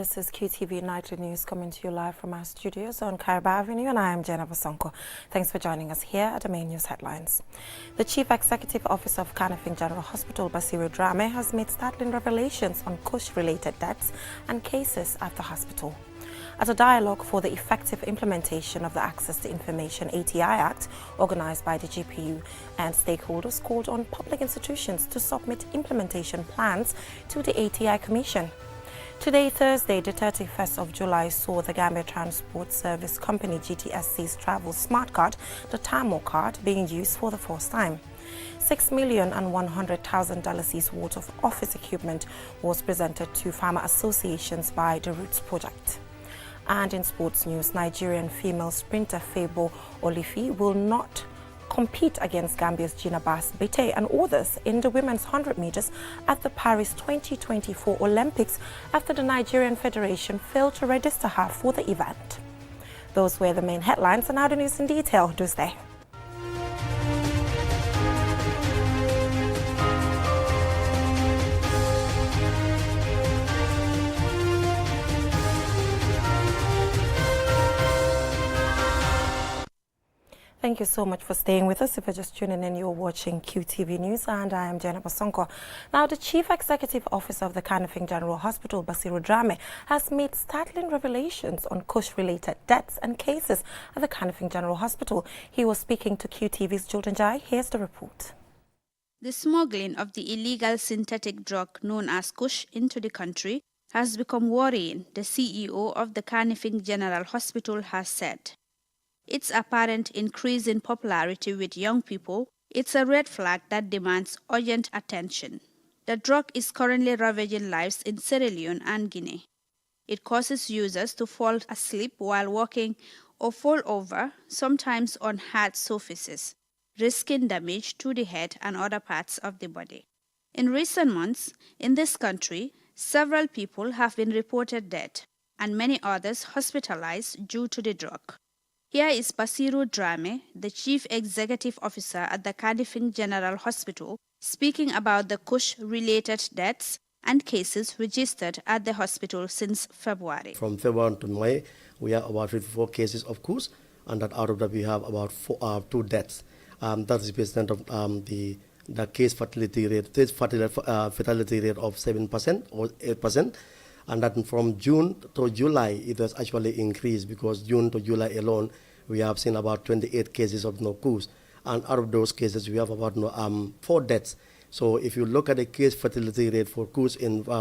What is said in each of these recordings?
This is QTV Nightly News coming to you live from our studios on Kaiba Avenue, and I am Jennifer Sonko. Thanks for joining us here at the main news headlines. The Chief Executive Officer of Kanifing General Hospital, Basiru Drame, has made startling revelations on Kush-related deaths and cases at the hospital. At a dialogue for the effective implementation of the Access to Information ATI Act, organized by the GPU, and stakeholders called on public institutions to submit implementation plans to the ATI Commission. Today, Thursday, the 31st of July, saw the Gambia Transport Service Company GTSC's travel smart card, the TAMO card, being used for the first time. $6,100,000 worth of office equipment was presented to farmer associations by the Roots Project. And in sports news, Nigerian female sprinter Fabo Olifi will not compete against Gambia's Gina Bass-Bete and others in the women's 100 meters at the Paris 2024 Olympics after the Nigerian Federation failed to register her for the event. Those were the main headlines, and now the news in detail. Tuesday. Thank you so much for staying with us. If you're just tuning in, you're watching QTV News, and I am Jennifer Sonko. Now, the Chief Executive Officer of the Kanifing General Hospital, Basiru Drame, has made startling revelations on Kush-related deaths and cases at the Kanifing General Hospital. He was speaking to QTV's Jordan Jai. Here's the report. The smuggling of the illegal synthetic drug known as Kush into the country has become worrying, the CEO of the Kanifing General Hospital has said. Its apparent increase in popularity with young people, it's a red flag that demands urgent attention. The drug is currently ravaging lives in Sierra Leone and Guinea. It causes users to fall asleep while walking or fall over, sometimes on hard surfaces, risking damage to the head and other parts of the body. In recent months, in this country, several people have been reported dead and many others hospitalized due to the drug. Here is Basiru Drame, the Chief Executive Officer at the Kanifing General Hospital, speaking about the Kush-related deaths and cases registered at the hospital since February. From February to May, we have about 54 cases of Kush, and that out of that we have about 2 deaths. That is based on the case fatality rate, fatality rate of 7% or 8%. And that from June to July, it has actually increased, because June to July alone, we have seen about 28 cases of Kush. And out of those cases, we have about 4 deaths. So if you look at the case fatality rate for Kush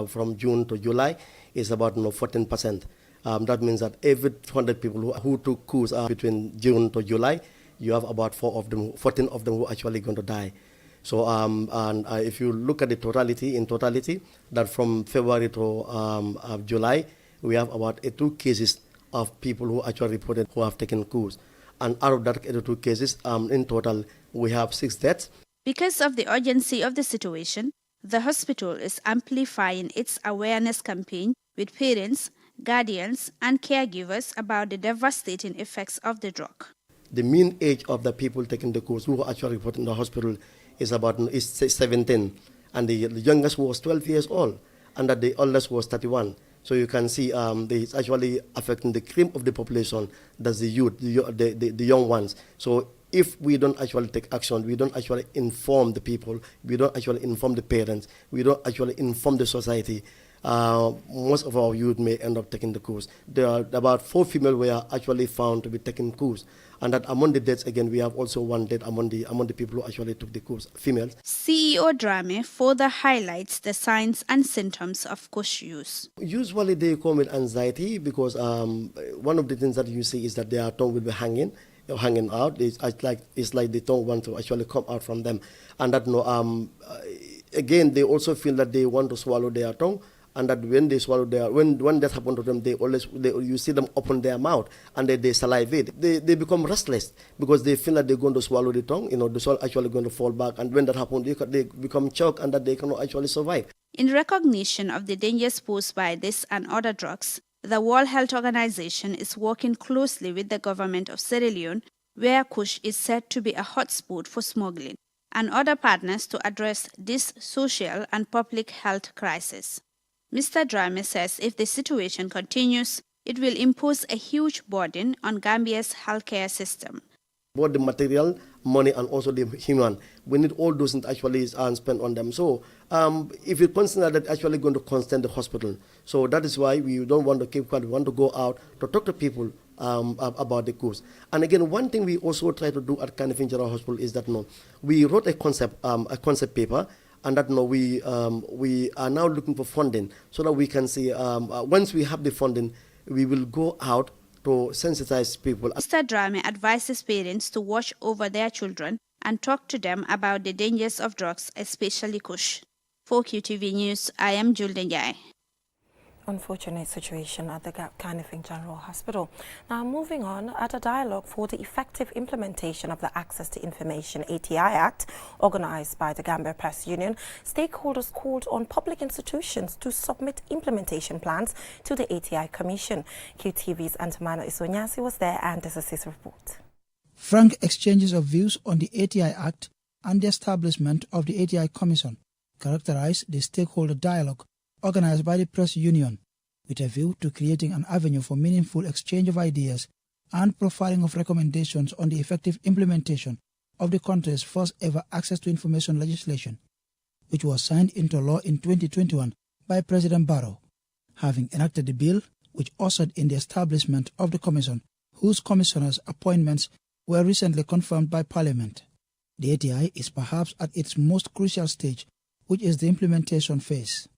from June to July, it's about 14%. That means that every 200 people who took Kush between June to July, you have about 14 of them who are actually going to die. So if you look at the totality, that from February to July, we have about 82 cases of people who actually reported who have taken Kush. And out of that 82 cases, in total, we have 6 deaths. Because of the urgency of the situation, the hospital is amplifying its awareness campaign with parents, guardians, and caregivers about the devastating effects of the drug. The mean age of the people taking the Kush who actually reported in the hospital is 17, and the youngest was 12 years old, and that the oldest was 31. So you can see it's actually affecting the cream of the population, that's the youth, the young ones. So if we don't actually take action, we don't actually inform the people, we don't actually inform the parents, we don't actually inform the society, most of our youth may end up taking the Kush. There are about 4 females were actually found to be taking Kush. And that among the deaths, again, we have also 1 death among the people who actually took the Kush, females. CEO Drame further highlights the signs and symptoms of Kush use. Usually they come with anxiety, because one of the things that you see is that their tongue will be hanging out. It's like the tongue wants to actually come out from them. And that again, they also feel that they want to swallow their tongue. And that when they swallow when that happens to them, you see them open their mouth and they salivate. They become restless, because they feel that they're going to swallow the tongue. The soul actually going to fall back, and when that happens, they become choked, and that they cannot actually survive. In recognition of the dangers posed by this and other drugs, the World Health Organization is working closely with the government of Sierra Leone, where Kush is said to be a hotspot for smuggling, and other partners to address this social and public health crisis. Mr. Drame says if the situation continues, it will impose a huge burden on Gambia's healthcare system. Both the material, money, and also the human. We need all those things actually spent on them. So if you consider that actually going to constant the hospital, so that is why we don't want to keep quiet. We want to go out to talk to people about the course. And again, one thing we also try to do at Kanifing General Hospital is that we wrote a concept paper, and that we are now looking for funding so that we can see once we have the funding, we will go out to sensitize people. Mr. Drame advises parents to watch over their children and talk to them about the dangers of drugs, especially Kush. For QTV News, I am Julden Jai. Unfortunate situation at the Kanifing General Hospital. Now moving on, at a dialogue for the effective implementation of the Access to Information ATI Act, organized by the Gambia Press Union, stakeholders called on public institutions to submit implementation plans to the ATI Commission. QTV's Antamana Isonyasi was there, and this is his report. Frank exchanges of views on the ATI Act and the establishment of the ATI Commission characterized the stakeholder dialogue organized by the Press Union, with a view to creating an avenue for meaningful exchange of ideas and profiling of recommendations on the effective implementation of the country's first ever access to information legislation, which was signed into law in 2021 by President Barrow, having enacted the bill which ushered in the establishment of the Commission, whose commissioners' appointments were recently confirmed by Parliament. The ATI is perhaps at its most crucial stage, which is the implementation phase.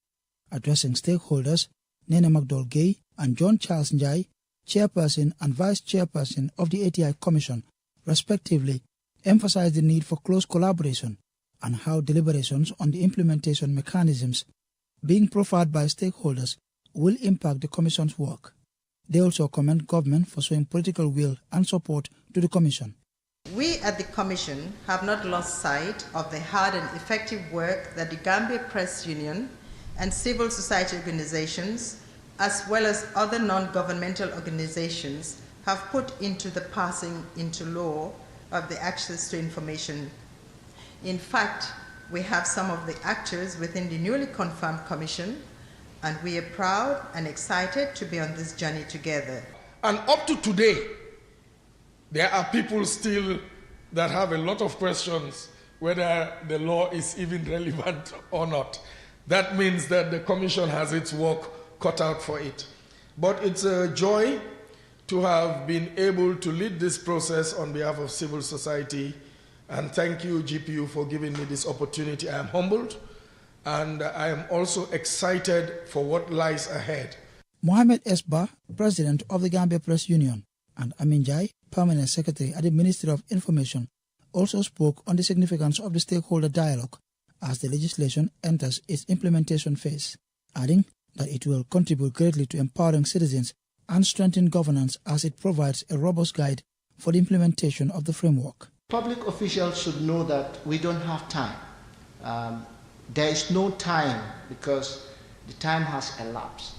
Addressing stakeholders, Nene McDowell-Gay and John Charles Njai, chairperson and vice chairperson of the ATI Commission, respectively, emphasized the need for close collaboration and how deliberations on the implementation mechanisms being profiled by stakeholders will impact the Commission's work. They also commend government for showing political will and support to the Commission. We at the Commission have not lost sight of the hard and effective work that the Gambia Press Union and civil society organizations, as well as other non-governmental organizations, have put into the passing into law of the Access to Information. In fact, we have some of the actors within the newly confirmed Commission, and we are proud and excited to be on this journey together. And up to today, there are people still that have a lot of questions whether the law is even relevant or not. That means that the Commission has its work cut out for it. But it's a joy to have been able to lead this process on behalf of civil society. And thank you, GPU, for giving me this opportunity. I am humbled, and I am also excited for what lies ahead. Mohamed Esba, president of the Gambia Press Union, and Amin Jai, permanent secretary at the Ministry of Information, also spoke on the significance of the stakeholder dialogue as the legislation enters its implementation phase, adding that it will contribute greatly to empowering citizens and strengthen governance as it provides a robust guide for the implementation of the framework. Public officials should know that we don't have time. There is no time because the time has elapsed.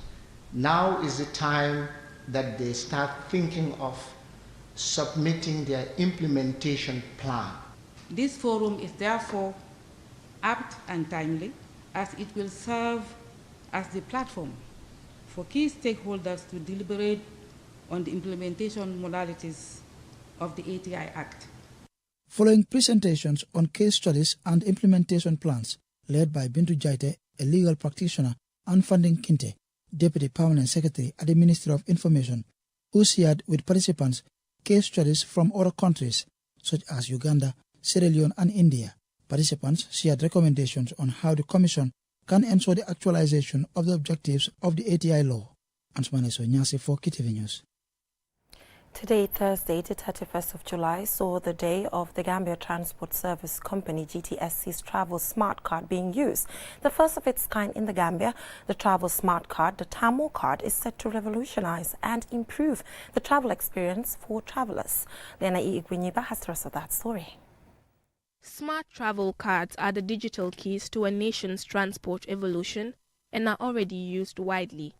Now is the time that they start thinking of submitting their implementation plan. This forum is therefore apt and timely, as it will serve as the platform for key stakeholders to deliberate on the implementation modalities of the ATI Act. Following presentations on case studies and implementation plans led by Bintu Jaite, a legal practitioner, and Funding Kinte, Deputy Permanent Secretary at the Ministry of Information, who shared with participants case studies from other countries such as Uganda, Sierra Leone, and India. Participants shared recommendations on how the Commission can ensure the actualization of the objectives of the ATI law. Ansmane Sonyasi for KTV News. Today, Thursday, the 31st of July, saw the day of the Gambia Transport Service Company GTSC's Travel Smart Card being used. The first of its kind in the Gambia, the Travel Smart Card, the TAMO card, is set to revolutionize and improve the travel experience for travelers. Lena Igwinyiba has the rest of that story. Smart travel cards are the digital keys to a nation's transport evolution and are already used widely.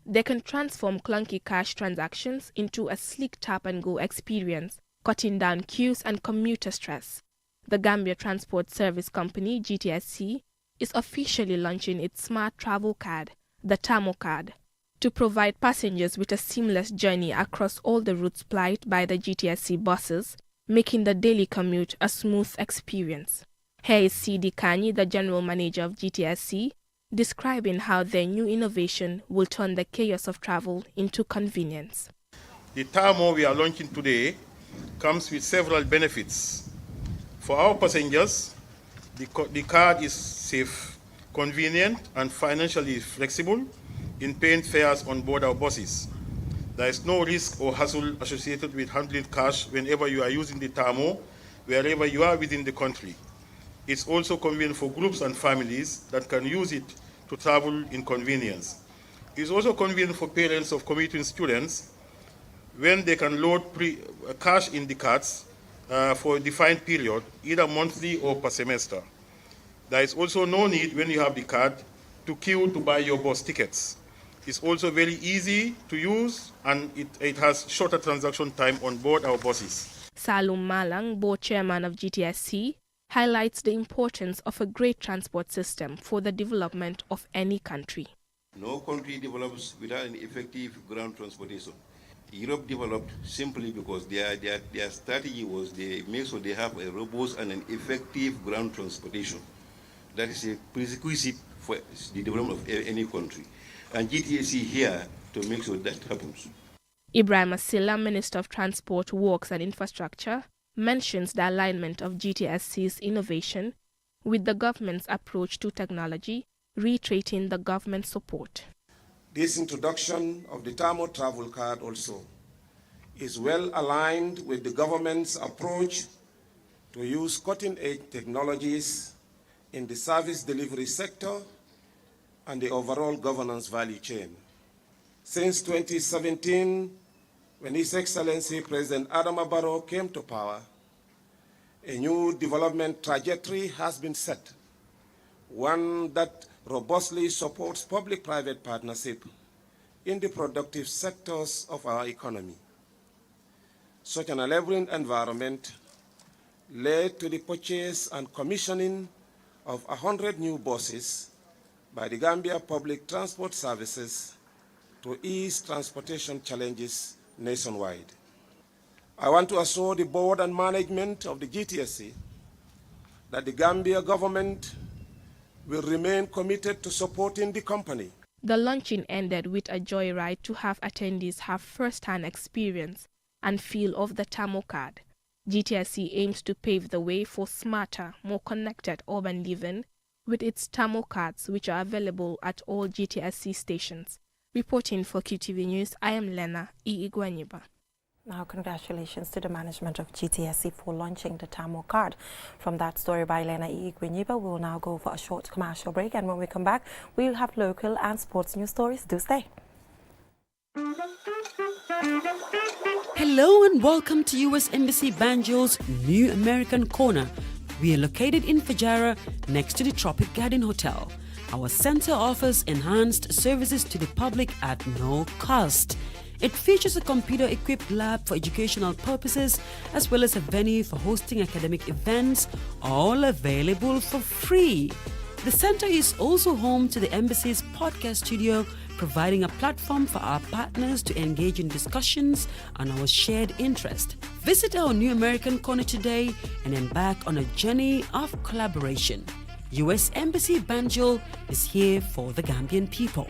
They can transform clunky cash transactions into a sleek tap-and-go experience, cutting down queues and commuter stress. The Gambia Transport Service Company, GTSC, is officially launching its Smart Travel Card, the Tamo card, to provide passengers with a seamless journey across all the routes plied by the GTSC buses, making the daily commute a smooth experience. Here is C.D. Kanyi, the General Manager of GTSC, describing how their new innovation will turn the chaos of travel into convenience. The Tamo we are launching today comes with several benefits. For our passengers, the card is safe, convenient, and financially flexible in paying fares on board our buses. There is no risk or hassle associated with handling cash whenever you are using the Tamo, wherever you are within the country. It's also convenient for groups and families that can use it to travel in convenience. It's also convenient for parents of commuting students when they can load cash in the cards for a defined period, either monthly or per semester. There is also no need, when you have the card, to queue to buy your bus tickets. It's also very easy to use, and it has shorter transaction time on board our buses. Salum Malang, board chairman of GTSC, highlights the importance of a great transport system for the development of any country. No country develops without an effective ground transportation. Europe developed simply because their strategy was they make sure they have a robust and an effective ground transportation. That is a prerequisite for the development of any country. And GTSC here to make sure that happens. Ibrahim Asila, Minister of Transport, Works and Infrastructure, mentions the alignment of GTSC's innovation with the government's approach to technology, reiterating the government's support. This introduction of the Tamo travel card also is well aligned with the government's approach to use cutting-edge technologies in the service delivery sector and the overall governance value chain. Since 2017, when His Excellency President Adama Barrow came to power, a new development trajectory has been set, one that robustly supports public-private partnership in the productive sectors of our economy. Such an enabling environment led to the purchase and commissioning of 100 new buses by the Gambia Public Transport Services to ease transportation challenges nationwide. I want to assure the board and management of the GTSC that the Gambia government will remain committed to supporting the company. The launching ended with a joyride to have attendees have first-hand experience and feel of the Tamo card. GTSC aims to pave the way for smarter, more connected urban living with its Tamo cards, which are available at all GTSC stations. Reporting for QTV News, I am Lena Igwanyiba. Now, congratulations to the management of GTSC for launching the Tamo card. From that story by Lena Igwanyiba, we will now go for a short commercial break, and when we come back, we will have local and sports news stories. Do stay. Hello and welcome to US Embassy Banjul's New American Corner. We are located in Fajara, next to the Tropic Garden Hotel. Our center offers enhanced services to the public at no cost. It features a computer-equipped lab for educational purposes, as well as a venue for hosting academic events, all available for free. The center is also home to the Embassy's podcast studio, providing a platform for our partners to engage in discussions on our shared interest. Visit our New American Corner today and embark on a journey of collaboration. US Embassy Banjul is here for the Gambian people.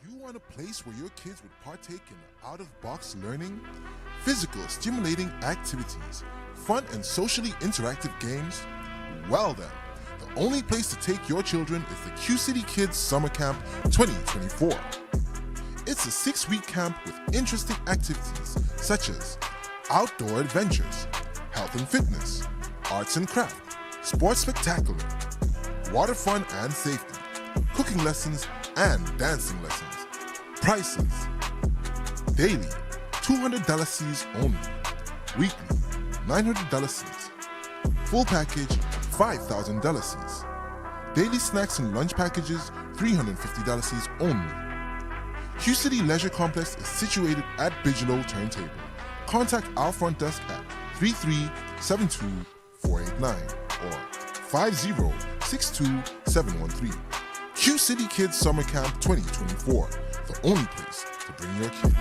You want a place where your kids would partake in out-of-box learning, physical stimulating activities, fun and socially interactive games? Well then, the only place to take your children is the Q-City Kids Summer Camp 2024. It's a 6-week camp with interesting activities such as outdoor adventures, health and fitness, arts and craft, sports spectacular, water fun and safety, cooking lessons and dancing lessons. Prices: daily $200 only, weekly $900, full package $5,000, daily snacks and lunch packages $350 only. Q-City Leisure Complex is situated at Bigelow Turntable. Contact our front desk at 489 or 5062-713. Q City Kids Summer Camp 2024, the only place to bring your kids.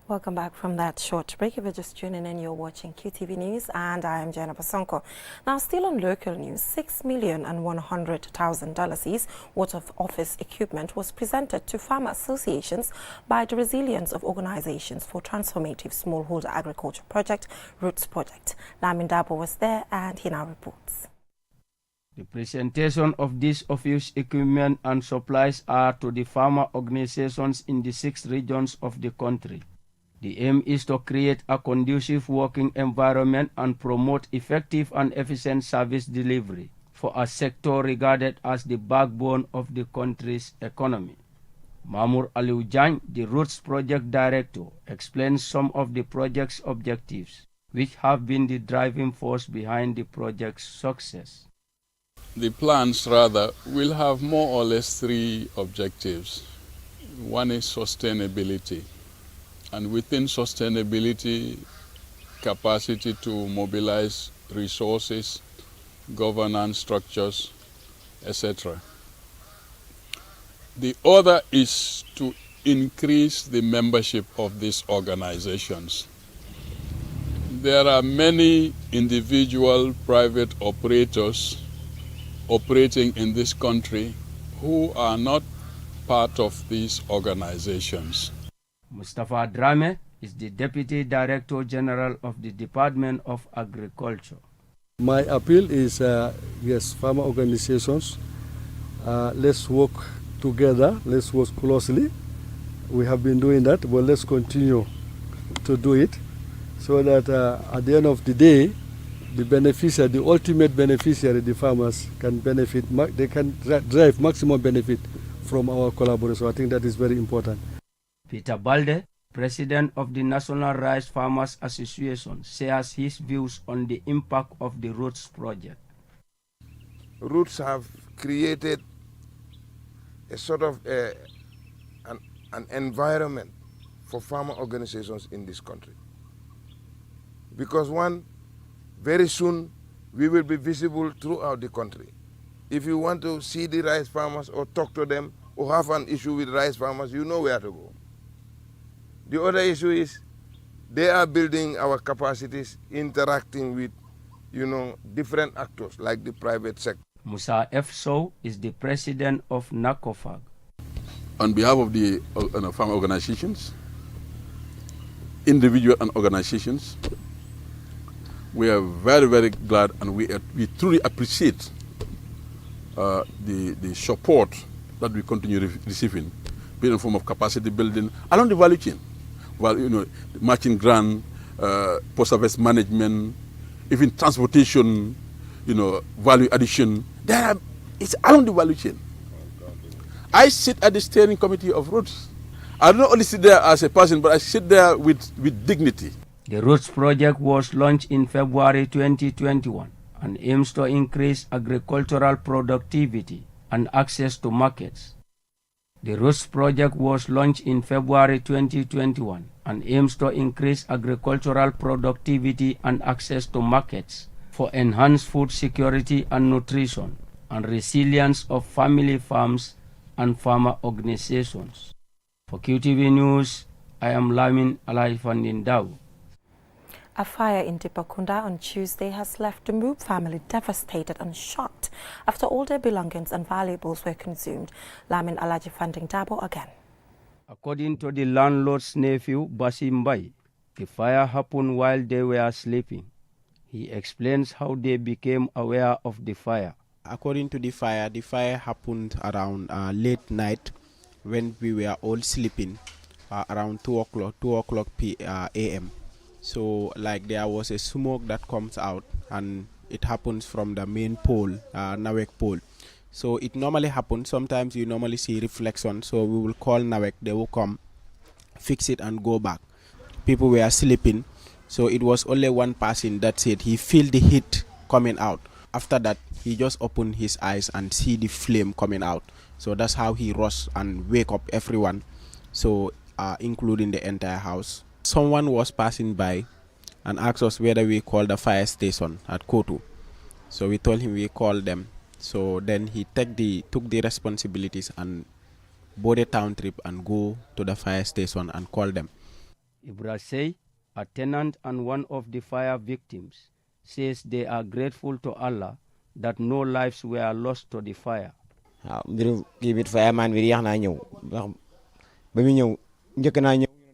Welcome back from that short break. If you're just tuning in, you're watching QTV News, and I am Jennifer Sonko. Now, still on local news, $6,100,000 worth of office equipment was presented to farmer associations by the Resilience of Organizations for Transformative Smallholder Agriculture Project, Roots Project. Lamin Dabo was there, and he now reports. The presentation of this office equipment and supplies are to the farmer organizations in the 6 regions of the country. The aim is to create a conducive working environment and promote effective and efficient service delivery for a sector regarded as the backbone of the country's economy. Mamour Aliou Diagne, the Roots Project Director, explains some of the project's objectives, which have been the driving force behind the project's success. The plans, rather, will have more or less 3 objectives. One is sustainability. And within sustainability, capacity to mobilize resources, governance structures, etc. The other is to increase the membership of these organizations. There are many individual private operators operating in this country who are not part of these organizations. Mustafa Drame is the Deputy Director General of the Department of Agriculture. My appeal is, yes, farmer organizations, let's work together, let's work closely. We have been doing that, but let's continue to do it so that at the end of the day, the beneficiary, the ultimate beneficiary, the farmers can benefit, they can drive maximum benefit from our collaboration. I think that is very important. Peter Balde, President of the National Rice Farmers Association, shares his views on the impact of the Roots Project. Roots have created a sort of an environment for farmer organizations in this country. Because one, very soon we will be visible throughout the country. If you want to see the rice farmers or talk to them or have an issue with rice farmers, you know where to go. The other issue is they are building our capacities, interacting with, different actors like the private sector. Musa F. Sow is the president of NACOFAG. On behalf of the farmer organizations, individual and organizations, we are very, very glad, and we truly appreciate the support that we continue receiving, being in the form of capacity building along the value chain. Well, matching grant, post-harvest management, even transportation, value addition. It's along the value chain. I sit at the steering committee of Roots. I don't only sit there as a person, but I sit there with dignity. The Roots Project was launched in February 2021 and aims to increase agricultural productivity and access to markets. The Roots Project was launched in February 2021 and aims to increase agricultural productivity and access to markets for enhanced food security and nutrition and resilience of family farms and farmer organizations. For QTV News, I am Lamin Alaifandindau. A fire in Dippa Kunda on Tuesday has left the Moob family devastated and shocked after all their belongings and valuables were consumed. Lamin Alaifandindau again. According to the landlord's nephew, Basim Bai, the fire happened while they were sleeping. He explains how they became aware of the fire. According to the fire happened around late night when we were all sleeping, around 2 o'clock a.m. So there was a smoke that comes out, and it happens from the main pole, Nawek pole. So it normally happens. Sometimes you normally see reflection. So we will call Nawek, they will come, fix it and go back. People were sleeping. So it was only one person that said he felt the heat coming out. After that, he just opened his eyes and see the flame coming out. So that's how he rushed and wake up everyone, so including the entire house. Someone was passing by and asked us whether we called the fire station at Kotu. So we told him we called them. So then he took the responsibilities and board a town trip and go to the fire station and call them. Ibra say, a tenant and one of the fire victims, says they are grateful to Allah that no lives were lost to the fire.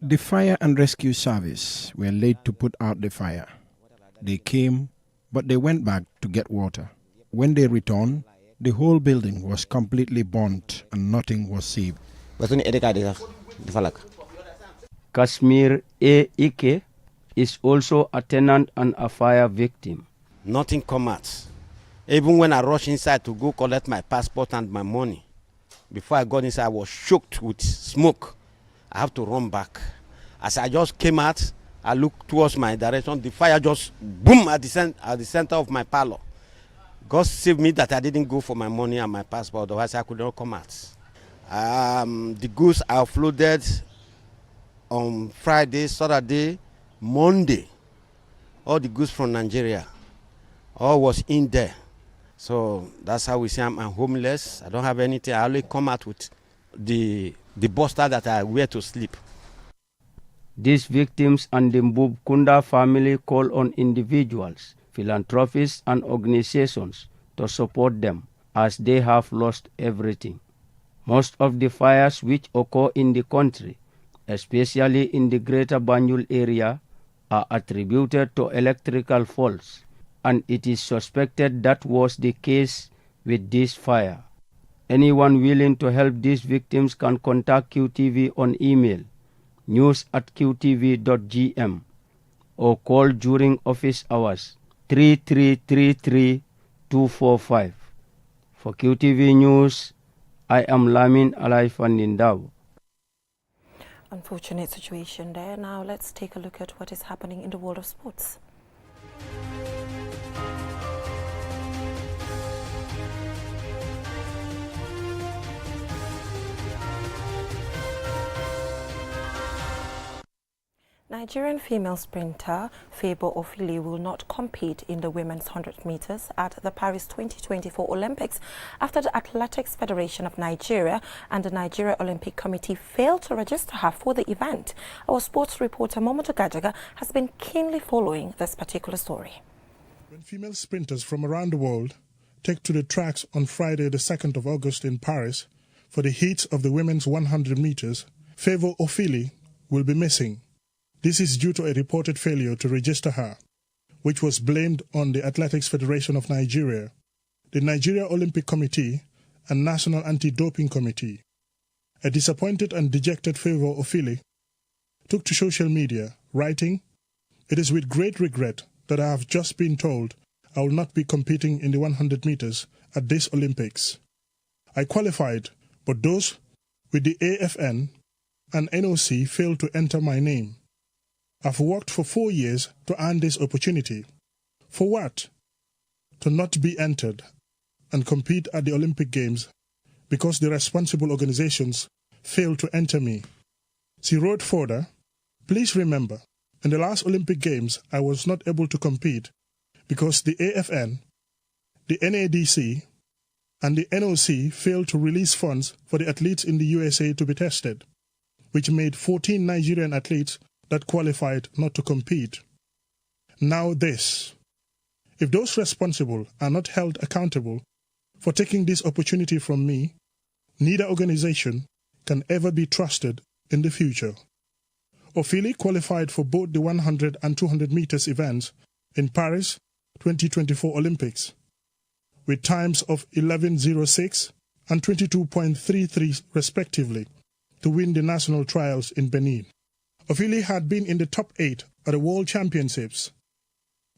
The fire and rescue service were late to put out the fire. They came, but they went back to get water. When they returned, the whole building was completely burnt and nothing was saved. Kashmir A. Ike is also a tenant and a fire victim. Nothing come out. Even when I rushed inside to go collect my passport and my money, before I got inside, I was choked with smoke. I have to run back. As I just came out, I looked towards my direction. The fire just boom at the center of my parlor. God saved me that I didn't go for my money and my passport, otherwise I could not come out. The goods are offloaded on Friday, Saturday, Monday. All the goods from Nigeria, all was in there. So that's how we say I'm homeless. I don't have anything. I only come out with the buster that I wear to sleep. These victims and the Dippa Kunda family call on individuals, philanthropists and organizations to support them as they have lost everything. Most of the fires which occur in the country, especially in the greater Banjul area, are attributed to electrical faults, and it is suspected that was the case with this fire. Anyone willing to help these victims can contact QTV on email news@qtv.gm or call during office hours 3333-245. For QTV News, I am Lamin Alaifandindao. Unfortunate situation there. Now let's take a look at what is happening in the world of sports. Nigerian female sprinter Favour Ofili will not compete in the women's 100 meters at the Paris 2024 Olympics after the Athletics Federation of Nigeria and the Nigeria Olympic Committee failed to register her for the event. Our sports reporter Momoto Gajaga has been keenly following this particular story. When female sprinters from around the world take to the tracks on Friday the 2nd of August in Paris for the heats of the women's 100 meters, Favour Ofili will be missing. This is due to a reported failure to register her, which was blamed on the Athletics Federation of Nigeria, the Nigeria Olympic Committee, and National Anti-Doping Committee. A disappointed and dejected Favour Ofili took to social media, writing, "It is with great regret that I have just been told I will not be competing in the 100 meters at this Olympics. I qualified, but those with the AFN and NOC failed to enter my name. I've worked for 4 years to earn this opportunity. For what? To not be entered and compete at the Olympic Games because the responsible organizations failed to enter me." She wrote further, "Please remember, in the last Olympic Games I was not able to compete because the AFN, the NADC, and the NOC failed to release funds for the athletes in the USA to be tested, which made 14 Nigerian athletes that qualified not to compete. Now this. If those responsible are not held accountable for taking this opportunity from me, neither organization can ever be trusted in the future." Ofili qualified for both the 100 and 200 meters events in Paris 2024 Olympics, with times of 11:06 and 22.33 respectively, to win the national trials in Benin. Ofili had been in the top 8 at the World Championships.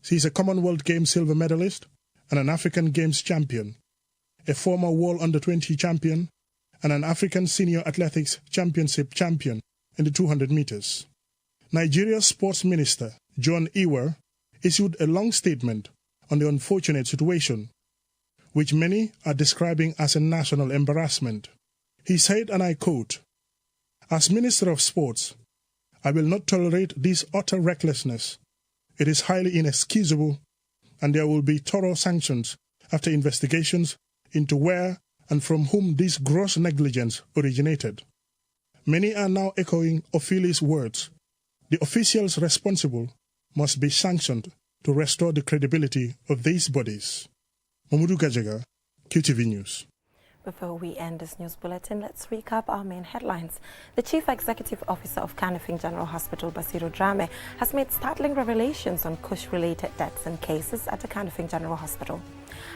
She is a Commonwealth Games silver medalist and an African Games champion, a former World Under-20 champion, and an African Senior Athletics Championship champion in the 200 meters. Nigeria's Sports Minister, John Iwer, issued a long statement on the unfortunate situation, which many are describing as a national embarrassment. He said, and I quote, "As Minister of Sports, I will not tolerate this utter recklessness. It is highly inexcusable, and there will be thorough sanctions after investigations into where and from whom this gross negligence originated." Many are now echoing Ophili's words. The officials responsible must be sanctioned to restore the credibility of these bodies. Mamadou Gajaga, QTV News. Before we end this news bulletin, let's recap our main headlines. The Chief Executive Officer of Kanifing General Hospital, Basiru Drame, has made startling revelations on Kush-related deaths and cases at the Kanifing General Hospital.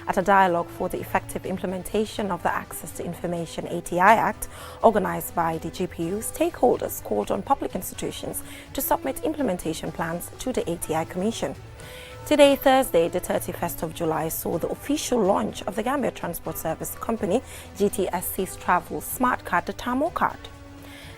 At a dialogue for the effective implementation of the Access to Information ATI Act, organized by the GPU, stakeholders called on public institutions to submit implementation plans to the ATI Commission. Today, Thursday, the 31st of July, saw the official launch of the Gambia Transport Service Company, GTSC's travel smart card, the TAMO card.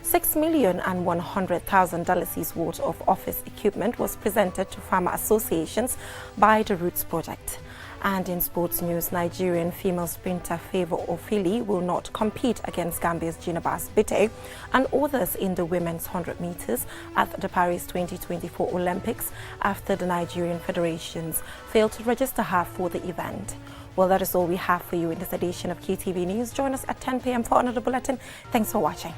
$6,100,000 worth of office equipment was presented to farmer associations by the Roots Project. And in sports news, Nigerian female sprinter Favour Ofili will not compete against Gambia's Jinabas Bite and others in the women's 100 meters at the Paris 2024 Olympics after the Nigerian federations failed to register her for the event. Well, that is all we have for you in this edition of QTV News. Join us at 10 p.m. for another bulletin. Thanks for watching.